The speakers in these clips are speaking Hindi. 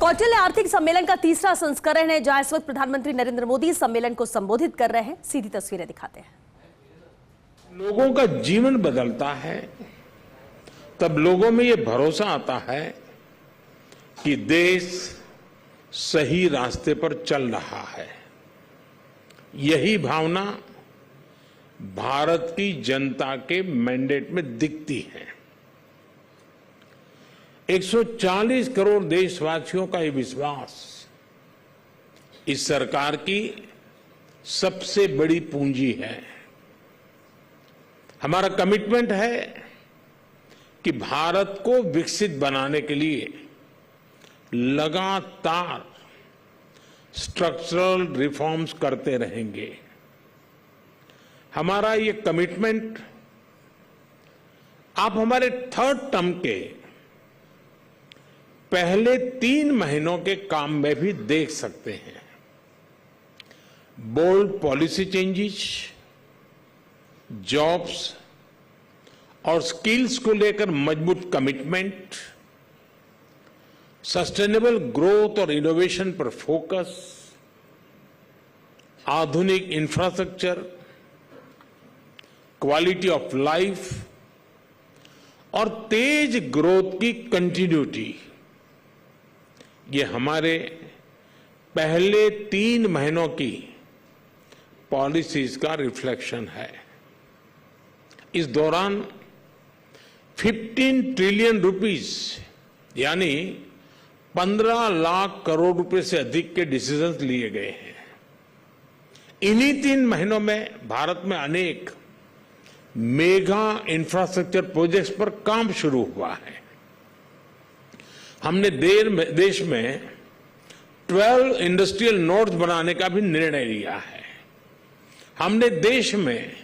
कौटिल्य आर्थिक सम्मेलन का तीसरा संस्करण है, जहां इस वक्त प्रधानमंत्री नरेंद्र मोदी सम्मेलन को संबोधित कर रहे हैं। सीधी तस्वीरें दिखाते हैं। लोगों का जीवन बदलता है तब लोगों में ये भरोसा आता है कि देश सही रास्ते पर चल रहा है। यही भावना भारत की जनता के मैंडेट में दिखती है। 140 करोड़ देशवासियों का ये विश्वास इस सरकार की सबसे बड़ी पूंजी है। हमारा कमिटमेंट है कि भारत को विकसित बनाने के लिए लगातार स्ट्रक्चरल रिफॉर्म्स करते रहेंगे। हमारा ये कमिटमेंट आप हमारे थर्ड टर्म के पहले 3 महीनों के काम में भी देख सकते हैं। बोल्ड पॉलिसी चेंजेस, जॉब्स और स्किल्स को लेकर मजबूत कमिटमेंट, सस्टेनेबल ग्रोथ और इनोवेशन पर फोकस, आधुनिक इंफ्रास्ट्रक्चर, क्वालिटी ऑफ लाइफ और तेज ग्रोथ की कंटिन्यूटी, ये हमारे पहले 3 महीनों की पॉलिसीज का रिफ्लेक्शन है। इस दौरान 15 ट्रिलियन रुपीस यानी 15 लाख करोड़ रुपए से अधिक के डिसीजंस लिए गए हैं। इन्हीं 3 महीनों में भारत में अनेक मेगा इंफ्रास्ट्रक्चर प्रोजेक्ट्स पर काम शुरू हुआ है। हमने देश में 12 इंडस्ट्रियल नोड्स बनाने का भी निर्णय लिया है। हमने देश में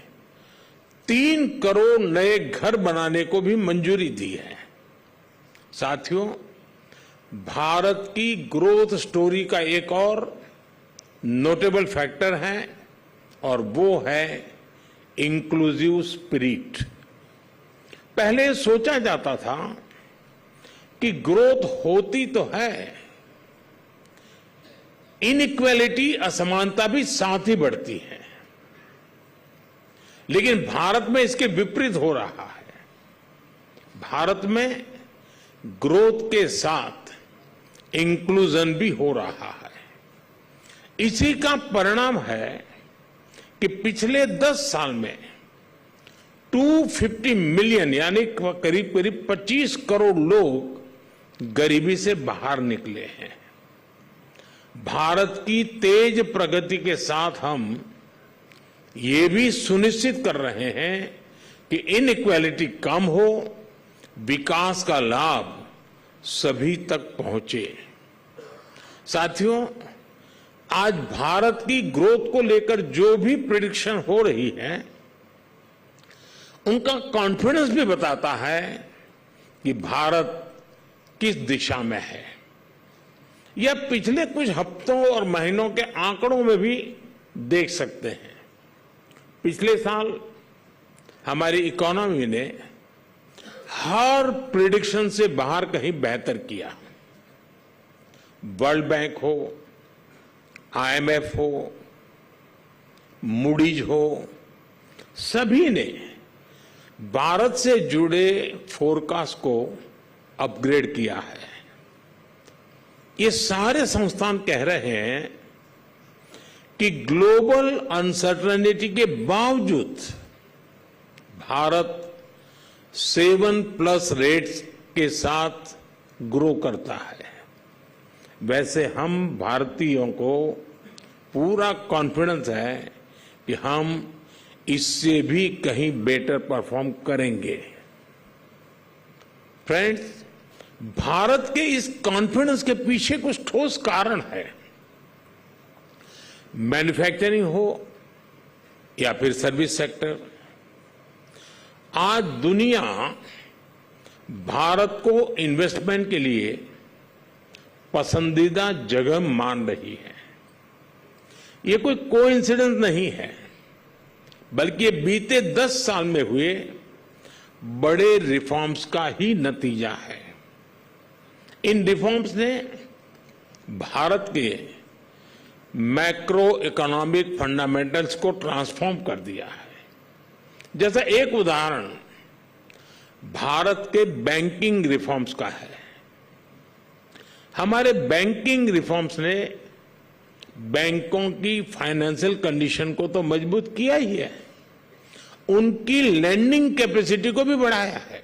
3 करोड़ नए घर बनाने को भी मंजूरी दी है। साथियों, भारत की ग्रोथ स्टोरी का एक और नोटेबल फैक्टर है और वो है इंक्लूसिव स्पिरिट। पहले सोचा जाता था कि ग्रोथ होती तो है, इनइक्वालिटी असमानता भी साथ ही बढ़ती है, लेकिन भारत में इसके विपरीत हो रहा है। भारत में ग्रोथ के साथ इंक्लूजन भी हो रहा है। इसी का परिणाम है कि पिछले 10 साल में 250 मिलियन यानी करीब करीब 25 करोड़ लोग गरीबी से बाहर निकले हैं। भारत की तेज प्रगति के साथ हम ये भी सुनिश्चित कर रहे हैं कि इनइक्वालिटी कम हो, विकास का लाभ सभी तक पहुंचे। साथियों, आज भारत की ग्रोथ को लेकर जो भी प्रेडिक्शन हो रही है, उनका कॉन्फिडेंस भी बताता है कि भारत किस दिशा में है। यह पिछले कुछ हफ्तों और महीनों के आंकड़ों में भी देख सकते हैं। पिछले साल हमारी इकोनॉमी ने हर प्रेडिक्शन से बाहर कहीं बेहतर किया। वर्ल्ड बैंक हो, IMF हो, मूडीज हो, सभी ने भारत से जुड़े फोरकास्ट को अपग्रेड किया है। ये सारे संस्थान कह रहे हैं कि ग्लोबल अनसर्टेनिटी के बावजूद भारत 7+ रेट्स के साथ ग्रो करता है। वैसे हम भारतीयों को पूरा कॉन्फिडेंस है कि हम इससे भी कहीं बेटर परफॉर्म करेंगे। फ्रेंड्स, भारत के इस कॉन्फिडेंस के पीछे कुछ ठोस कारण है। मैन्युफैक्चरिंग हो या फिर सर्विस सेक्टर, आज दुनिया भारत को इन्वेस्टमेंट के लिए पसंदीदा जगह मान रही है। ये कोई कोइंसिडेंस नहीं है, बल्कि ये बीते 10 साल में हुए बड़े रिफॉर्म्स का ही नतीजा है। इन रिफॉर्म्स ने भारत के मैक्रो इकोनॉमिक फंडामेंटल्स को ट्रांसफॉर्म कर दिया है। जैसा एक उदाहरण भारत के बैंकिंग रिफॉर्म्स का है। हमारे बैंकिंग रिफॉर्म्स ने बैंकों की फाइनेंशियल कंडीशन को तो मजबूत किया ही है, उनकी लैंडिंग कैपेसिटी को भी बढ़ाया है।